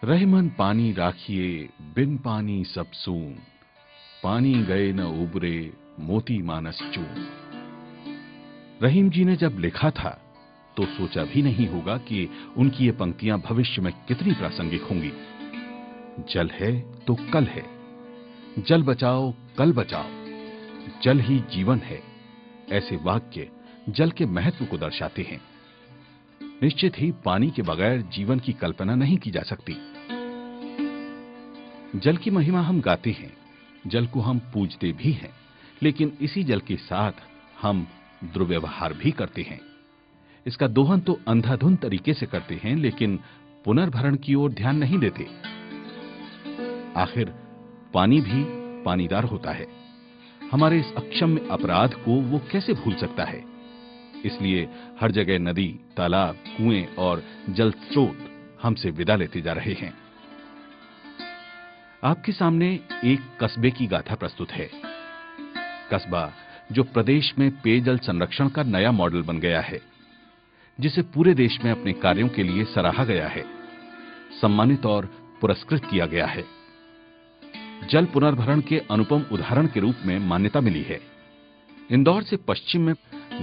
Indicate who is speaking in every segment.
Speaker 1: रहीमन पानी राखिए बिन पानी सब सून, पानी गए न उबरे मोती मानस चून। रहीम जी ने जब लिखा था तो सोचा भी नहीं होगा कि उनकी ये पंक्तियां भविष्य में कितनी प्रासंगिक होंगी। जल है तो कल है, जल बचाओ कल बचाओ, जल ही जीवन है, ऐसे वाक्य जल के महत्व को दर्शाते हैं। निश्चित ही पानी के बगैर जीवन की कल्पना नहीं की जा सकती। जल की महिमा हम गाते हैं, जल को हम पूजते भी हैं, लेकिन इसी जल के साथ हम दुर्व्यवहार भी करते हैं। इसका दोहन तो अंधाधुंध तरीके से करते हैं, लेकिन पुनर्भरण की ओर ध्यान नहीं देते। आखिर पानी भी पानीदार होता है। हमारे इस अक्षम्य अपराध को वो कैसे भूल सकता है। इसलिए हर जगह नदी, तालाब, कुएं और जल स्रोत हमसे विदा लेते जा रहे हैं। आपके सामने एक कस्बे की गाथा प्रस्तुत है। कस्बा जो प्रदेश में पेयजल संरक्षण का नया मॉडल बन गया है, जिसे पूरे देश में अपने कार्यों के लिए सराहा गया है, सम्मानित और पुरस्कृत किया गया है। जल पुनर्भरण के अनुपम उदाहरण के रूप में मान्यता मिली है। इंदौर से पश्चिम में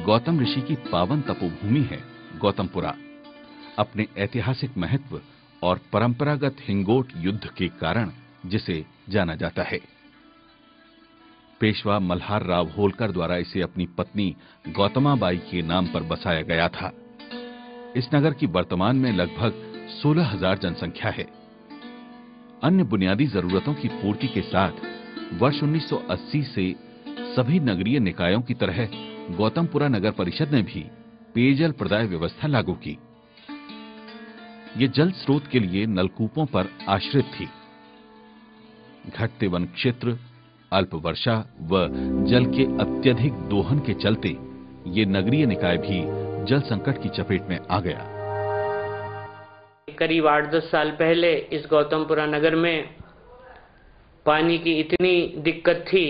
Speaker 1: गौतम ऋषि की पावन तपोभूमि है गौतमपुरा। अपने ऐतिहासिक महत्व और परंपरागत हिंगोट युद्ध के कारण जिसे जाना जाता है। पेशवा मल्हार राव होलकर द्वारा इसे अपनी पत्नी गौतमाबाई के नाम पर बसाया गया था। इस नगर की वर्तमान में लगभग 16,000 जनसंख्या है। अन्य बुनियादी जरूरतों की पूर्ति के साथ वर्ष 1980 से सभी नगरीय निकायों की तरह गौतमपुरा नगर परिषद ने भी पेयजल प्रदाय व्यवस्था लागू की। ये जल स्रोत के लिए नलकूपों पर आश्रित थी। घटते वन क्षेत्र, अल्प वर्षा व जल के अत्यधिक दोहन के चलते ये नगरीय निकाय भी जल संकट की चपेट में आ गया।
Speaker 2: करीब 8-10 साल पहले इस गौतमपुरा नगर में पानी की इतनी दिक्कत थी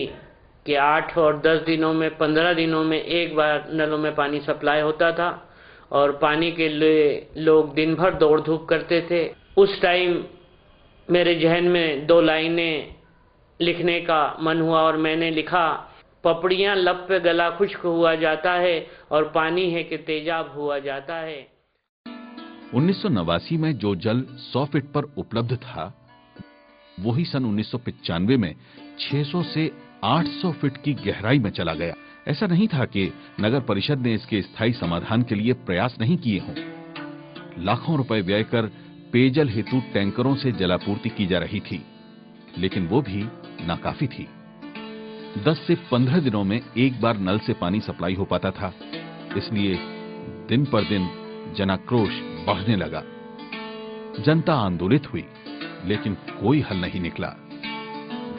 Speaker 2: कि 8 और 10 दिनों में, 15 दिनों में एक बार नलों में पानी सप्लाई होता था और पानी के लिए लोग दिन भर दौड़ धूप करते थे। उस टाइम मेरे जहन में 2 लाइनें लिखने का मन हुआ और मैंने लिखा, पपड़ियां लब पे गला खुश्क हुआ जाता है और पानी है कि तेजाब हुआ जाता है।
Speaker 1: 1989 में जो जल 100 फीट पर उपलब्ध था, वही सन 1995 में 600 से 800 फीट की गहराई में चला गया। ऐसा नहीं था कि नगर परिषद ने इसके स्थायी समाधान के लिए प्रयास नहीं किए हों। लाखों रुपए व्यय कर पेयजल हेतु टैंकरों से जलापूर्ति की जा रही थी, लेकिन वो भी नाकाफी थी। 10 से 15 दिनों में एक बार नल से पानी सप्लाई हो पाता था। इसलिए दिन पर दिन जनाक्रोश बढ़ने लगा। जनता आंदोलित हुई, लेकिन कोई हल नहीं निकला।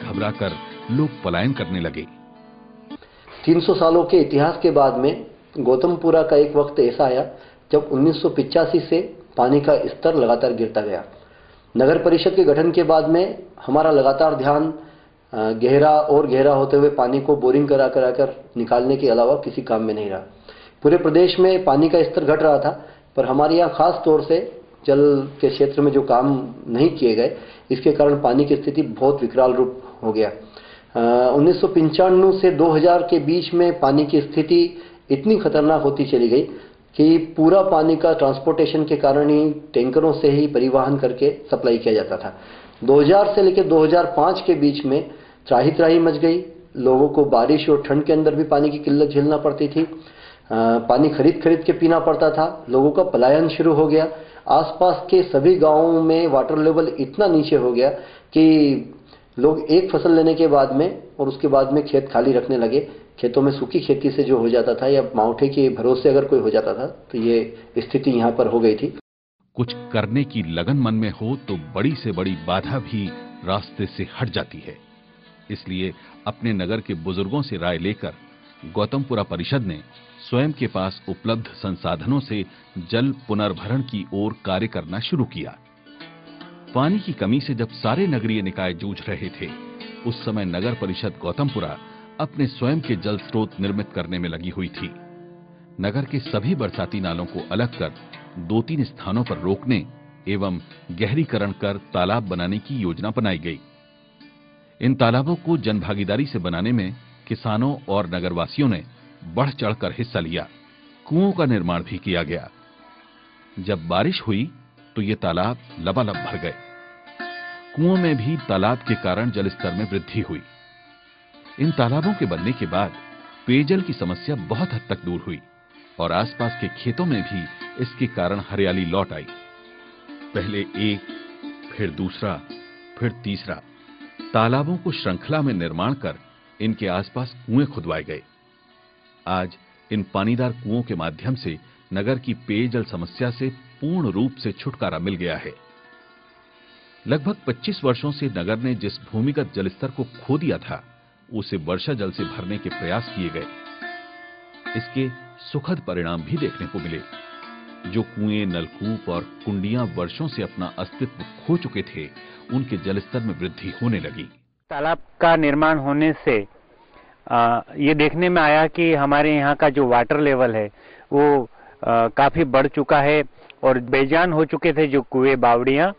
Speaker 1: घबराकर लोग पलायन करने लगे।
Speaker 3: 300 सालों के इतिहास के बाद में गौतमपुरा का एक वक्त ऐसा आया जब 1985 से पानी का स्तर लगातार गिरता गया। नगर परिषद के गठन के बाद में हमारा लगातार ध्यान गहरा और गहरा होते हुए पानी को बोरिंग कराकर निकालने के अलावा किसी काम में नहीं रहा। पूरे प्रदेश में पानी का स्तर घट रहा था, पर हमारे यहाँ खास तौर से जल के क्षेत्र में जो काम नहीं किए गए, इसके कारण पानी की स्थिति बहुत विकराल रूप हो गया। 1995 से 2000 के बीच में पानी की स्थिति इतनी खतरनाक होती चली गई कि पूरा पानी का ट्रांसपोर्टेशन के कारण ही टैंकरों से ही परिवहन करके सप्लाई किया जाता था। 2000 से लेकर 2005 के बीच में त्राही त्राही मच गई। लोगों को बारिश और ठंड के अंदर भी पानी की किल्लत झेलना पड़ती थी। पानी खरीद के पीना पड़ता था। लोगों का पलायन शुरू हो गया। आसपास के सभी गांवों में वाटर लेवल इतना नीचे हो गया कि लोग एक फसल लेने के बाद में और उसके बाद में खेत खाली रखने लगे। खेतों में सूखी खेती से जो हो जाता था या मावठे के भरोसे अगर कोई हो जाता था, तो ये स्थिति यहाँ पर हो गई थी।
Speaker 1: कुछ करने की लगन मन में हो तो बड़ी से बड़ी बाधा भी रास्ते से हट जाती है। इसलिए अपने नगर के बुजुर्गों से राय लेकर गौतमपुरा परिषद ने स्वयं के पास उपलब्ध संसाधनों से जल पुनर्भरण की ओर कार्य करना शुरू किया। पानी की कमी से जब सारे नगरीय निकाय जूझ रहे थे, उस समय नगर परिषद गौतमपुरा अपने स्वयं के जल स्रोत निर्मित करने में लगी हुई थी। नगर के सभी बरसाती नालों को अलग कर 2-3 स्थानों पर रोकने एवं गहरीकरण कर तालाब बनाने की योजना बनाई गई। इन तालाबों को जनभागीदारी से बनाने में किसानों और नगरवासियों ने बढ़ चढ़कर हिस्सा लिया। कुओं का निर्माण भी किया गया। जब बारिश हुई तो ये तालाब लबालब भर गए। कुओं में भी तालाब के कारण जलस्तर में वृद्धि हुई। इन तालाबों के बनने के बाद पेयजल की समस्या बहुत हद तक दूर हुई और आसपास के खेतों में भी इसके कारण हरियाली लौट आई। पहले एक, फिर दूसरा, फिर तीसरा तालाबों को श्रृंखला में निर्माण कर इनके आसपास कुएं खुदवाए गए। आज इन पानीदार कुओं के माध्यम से नगर की पेयजल समस्या से पूर्ण रूप से छुटकारा मिल गया है। लगभग 25 वर्षों से नगर ने जिस भूमिगत जलस्तर को खो दिया था, उसे वर्षा जल से भरने के प्रयास किए गए। इसके सुखद परिणाम भी देखने को मिले। जो कुएं, नलकूप और कुंडियां वर्षों से अपना अस्तित्व खो चुके थे, उनके जलस्तर में वृद्धि होने लगी।
Speaker 4: तालाब का निर्माण होने से ये देखने में आया कि हमारे यहाँ का जो वाटर लेवल है वो काफी बढ़ चुका है और बेजान हो चुके थे जो कुएं, बावड़ियां,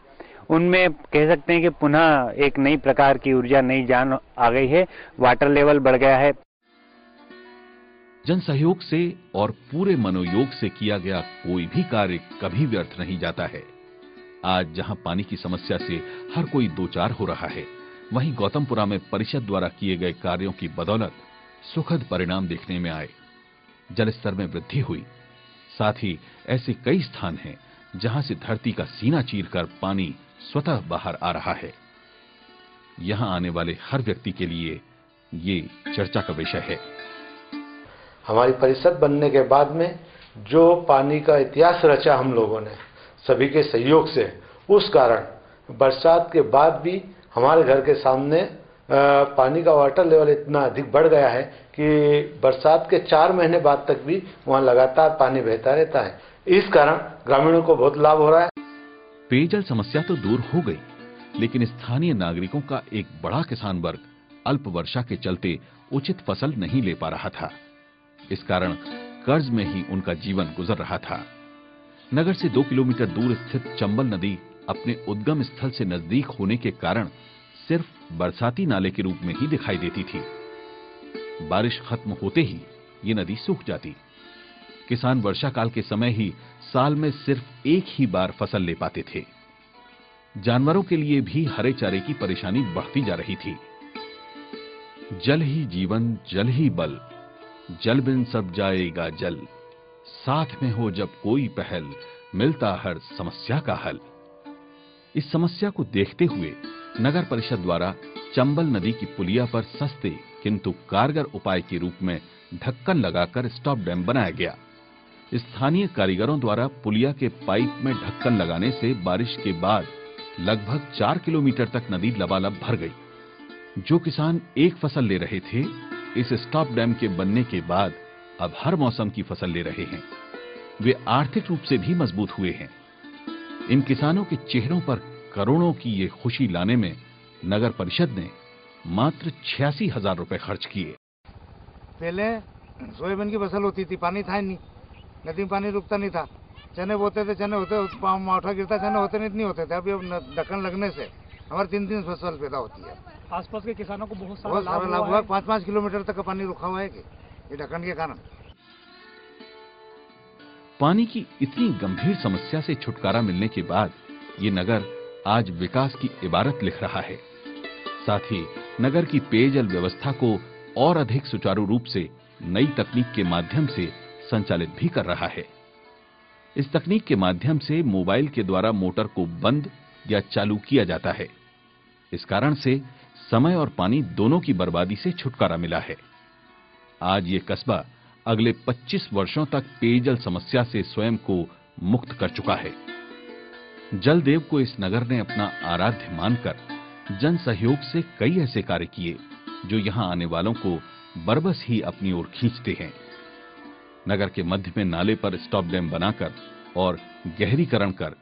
Speaker 4: उनमें कह सकते हैं कि पुनः एक नई प्रकार की ऊर्जा, नई जान आ गई है। वाटर लेवल बढ़ गया है।
Speaker 1: जन सहयोग से और पूरे मनोयोग से किया गया कोई भी कार्य कभी व्यर्थ नहीं जाता है। आज जहां पानी की समस्या से हर कोई दो चार हो रहा है, वहीं गौतमपुरा में परिषद द्वारा किए गए कार्यों की बदौलत सुखद परिणाम देखने में आए। जलस्तर में वृद्धि हुई। साथ ही ऐसे कई स्थान हैं जहां से धरती का सीना चीरकर पानी स्वतः बाहर आ रहा है। यहां आने वाले हर व्यक्ति के लिए ये चर्चा का विषय है।
Speaker 5: हमारी परिषद बनने के बाद में जो पानी का इतिहास रचा हम लोगों ने सभी के सहयोग से, उस कारण बरसात के बाद भी हमारे घर के सामने पानी का वाटर लेवल इतना अधिक बढ़ गया है कि बरसात के 4 महीने बाद तक भी वहां लगातार पानी बहता रहता है। इस कारण ग्रामीणों को बहुत लाभ हो रहा है।
Speaker 1: पेयजल समस्या तो दूर हो गई, लेकिन स्थानीय नागरिकों का एक बड़ा किसान वर्ग अल्प वर्षा के चलते उचित फसल नहीं ले पा रहा था। इस कारण कर्ज में ही उनका जीवन गुजर रहा था। नगर से 2 किलोमीटर दूर स्थित चंबल नदी अपने उद्गम स्थल से नजदीक होने के कारण सिर्फ बरसाती नाले के रूप में ही दिखाई देती थी। बारिश खत्म होते ही ये नदी सूख जाती। किसान वर्षा काल के समय ही साल में सिर्फ एक ही बार फसल ले पाते थे। जानवरों के लिए भी हरे चारे की परेशानी बढ़ती जा रही थी। जल ही जीवन, जल ही बल, जल बिन सब जाएगा जल, साथ में हो जब कोई पहल, मिलता हर समस्या का हल। इस समस्या को देखते हुए नगर परिषद द्वारा चंबल नदी की पुलिया पर सस्ते किंतु कारगर उपाय के रूप में ढक्कन लगाकर स्टॉप डैम बनाया गया। स्थानीय कारीगरों द्वारा पुलिया के पाइप में ढक्कन लगाने से बारिश के बाद लगभग 4 किलोमीटर तक नदी लबालब भर गई। जो किसान एक फसल ले रहे थे, इस स्टॉप डैम के बनने के बाद अब हर मौसम की फसल ले रहे हैं। वे आर्थिक रूप से भी मजबूत हुए हैं। इन किसानों के चेहरों पर करोड़ों की ये खुशी लाने में नगर परिषद ने मात्र 86,000 रुपए खर्च किए।
Speaker 6: पहले सोयाबीन की फसल होती थी, पानी था नहीं, नदी में पानी रुकता नहीं था। चने बोते थे, चने होते, मावठा गिरता, चने होते नहीं होते थे। अभी ढक्कन लगने से हमारे 3 फसल पैदा होती है।
Speaker 7: आसपास के किसानों को बहुत
Speaker 6: सारा लाभ हुआ है। 5-5 किलोमीटर तक का पानी रुका हुआ है कि ये ढक्कन के कारण।
Speaker 1: पानी की इतनी गंभीर समस्या से छुटकारा मिलने के बाद ये नगर आज विकास की इबारत लिख रहा है। साथ ही नगर की पेयजल व्यवस्था को और अधिक सुचारू रूप से नई तकनीक के माध्यम से संचालित भी कर रहा है। इस तकनीक के माध्यम से मोबाइल के द्वारा मोटर को बंद या चालू किया जाता है। इस कारण से समय और पानी दोनों की बर्बादी से छुटकारा मिला है। आज ये कस्बा अगले 25 वर्षों तक पेयजल समस्या से स्वयं को मुक्त कर चुका है। जलदेव को इस नगर ने अपना आराध्य मानकर जन सहयोग से कई ऐसे कार्य किए जो यहां आने वालों को बरबस ही अपनी ओर खींचते हैं। नगर के मध्य में नाले पर स्टॉप डैम बनाकर और गहरीकरण कर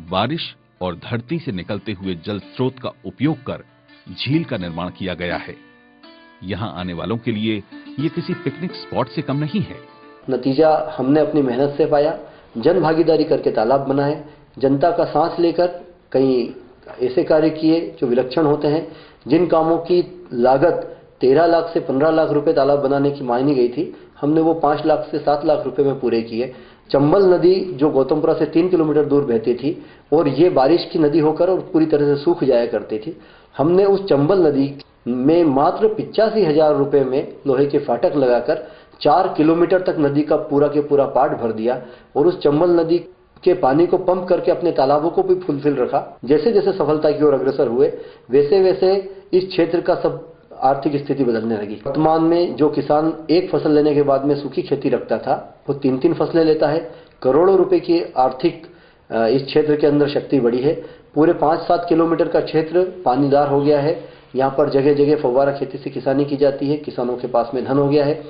Speaker 1: बारिश और धरती से निकलते हुए जल स्रोत का उपयोग कर झील का निर्माण किया गया है। यहां आने वालों के लिए ये किसी पिकनिक स्पॉट से कम नहीं है।
Speaker 3: नतीजा हमने अपनी मेहनत से पाया। जन भागीदारी करके तालाब बनाए, जनता का सांस लेकर कई ऐसे कार्य किए जो विलक्षण होते हैं, जिन कामों की लागत 13 लाख से 15 लाख रुपए तालाब बनाने की मानी गई थी, हमने वो 5 लाख से 7 लाख रुपए में पूरे किए। चंबल नदी जो गौतमपुरा से 3 किलोमीटर दूर बहती थी और ये बारिश की नदी होकर और पूरी तरह से सूख जाया करती थी, हमने उस चंबल नदी में मात्र 85,000 रुपए में लोहे के फाटक लगाकर 4 किलोमीटर तक नदी का पूरा के पूरा पाट भर दिया और उस चंबल नदी के पानी को पंप करके अपने तालाबों को भी फुलफिल रखा। जैसे जैसे सफलता की ओर अग्रसर हुए, वैसे वैसे इस क्षेत्र का सब आर्थिक स्थिति बदलने लगी। वर्तमान में जो किसान एक फसल लेने के बाद में सूखी खेती रखता था, वो 3-3 फसलें लेता है। करोड़ों रुपए की आर्थिक इस क्षेत्र के अंदर शक्ति बढ़ी है। पूरे 5-7 किलोमीटर का क्षेत्र पानीदार हो गया है। यहाँ पर जगह जगह फव्वारा खेती से किसानी की जाती है। किसानों के पास में धन हो गया है।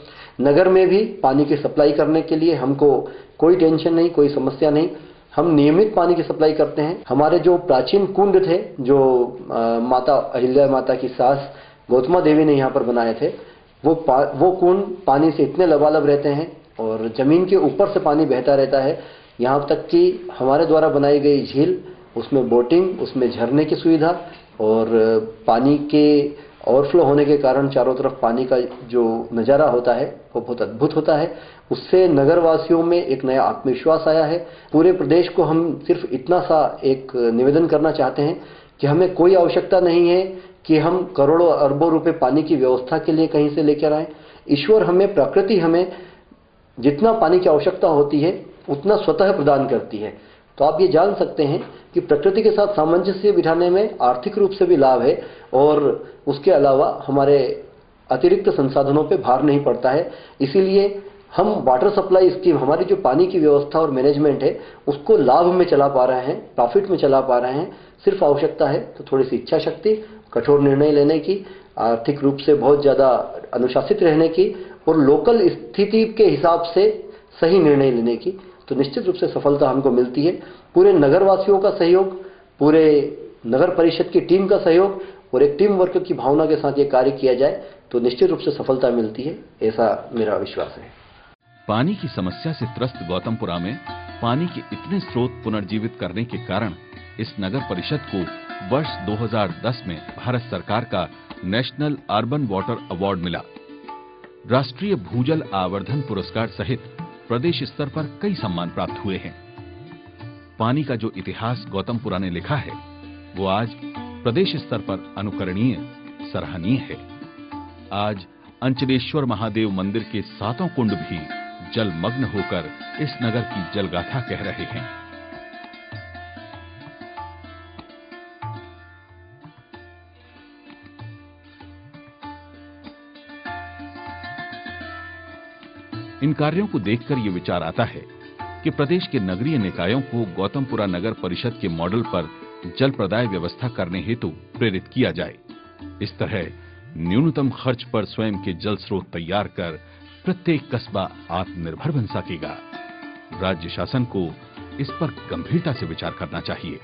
Speaker 3: नगर में भी पानी की सप्लाई करने के लिए हमको कोई टेंशन नहीं, कोई समस्या नहीं। हम नियमित पानी की सप्लाई करते हैं। हमारे जो प्राचीन कुंड थे, जो माता अहिल्या माता की सास गौतमा देवी ने यहाँ पर बनाए थे, वो कुंड पानी से इतने लबालब रहते हैं और जमीन के ऊपर से पानी बहता रहता है। यहाँ तक कि हमारे द्वारा बनाई गई झील, उसमें बोटिंग, उसमें झरने की सुविधा और पानी के ओवरफ्लो होने के कारण चारों तरफ पानी का जो नज़ारा होता है वो बहुत अद्भुत होता है। उससे नगरवासियों में एक नया आत्मविश्वास आया है। पूरे प्रदेश को हम सिर्फ इतना सा एक निवेदन करना चाहते हैं कि हमें कोई आवश्यकता नहीं है कि हम करोड़ों अरबों रुपए पानी की व्यवस्था के लिए कहीं से लेकर आए। ईश्वर हमें, प्रकृति हमें जितना पानी की आवश्यकता होती है उतना स्वतः प्रदान करती है। तो आप ये जान सकते हैं कि प्रकृति के साथ सामंजस्य बिठाने में आर्थिक रूप से भी लाभ है और उसके अलावा हमारे अतिरिक्त संसाधनों पे भार नहीं पड़ता है। इसीलिए हम वाटर सप्लाई स्कीम, हमारी जो पानी की व्यवस्था और मैनेजमेंट है, उसको लाभ में चला पा रहे हैं, प्रॉफिट में चला पा रहे हैं। सिर्फ आवश्यकता है तो थोड़ी सी इच्छा शक्ति, कठोर निर्णय लेने की, आर्थिक रूप से बहुत ज़्यादा अनुशासित रहने की और लोकल स्थिति के हिसाब से सही निर्णय लेने की, तो निश्चित रूप से सफलता हमको मिलती है। पूरे नगरवासियों का सहयोग, पूरे नगर परिषद की टीम का सहयोग और एक टीम वर्क की भावना के साथ ये कार्य किया जाए तो निश्चित रूप से सफलता मिलती है, ऐसा मेरा विश्वास है।
Speaker 1: पानी की समस्या से त्रस्त गौतमपुरा में पानी के इतने स्रोत पुनर्जीवित करने के कारण इस नगर परिषद को वर्ष 2010 में भारत सरकार का नेशनल अर्बन वाटर अवार्ड मिला। राष्ट्रीय भूजल आवर्धन पुरस्कार सहित प्रदेश स्तर पर कई सम्मान प्राप्त हुए हैं। पानी का जो इतिहास गौतमपुरा ने लिखा है, वो आज प्रदेश स्तर पर अनुकरणीय, सराहनीय है। आज अंचलेश्वर महादेव मंदिर के 7 कुंड भी जलमग्न होकर इस नगर की जलगाथा कह रहे हैं। इन कार्यों को देखकर ये विचार आता है कि प्रदेश के नगरीय निकायों को गौतमपुरा नगर परिषद के मॉडल पर जल प्रदाय व्यवस्था करने हेतु प्रेरित किया जाए। इस तरह न्यूनतम खर्च पर स्वयं के जल स्रोत तैयार कर प्रत्येक कस्बा आत्मनिर्भर बन सकेगा। राज्य शासन को इस पर गंभीरता से विचार करना चाहिए।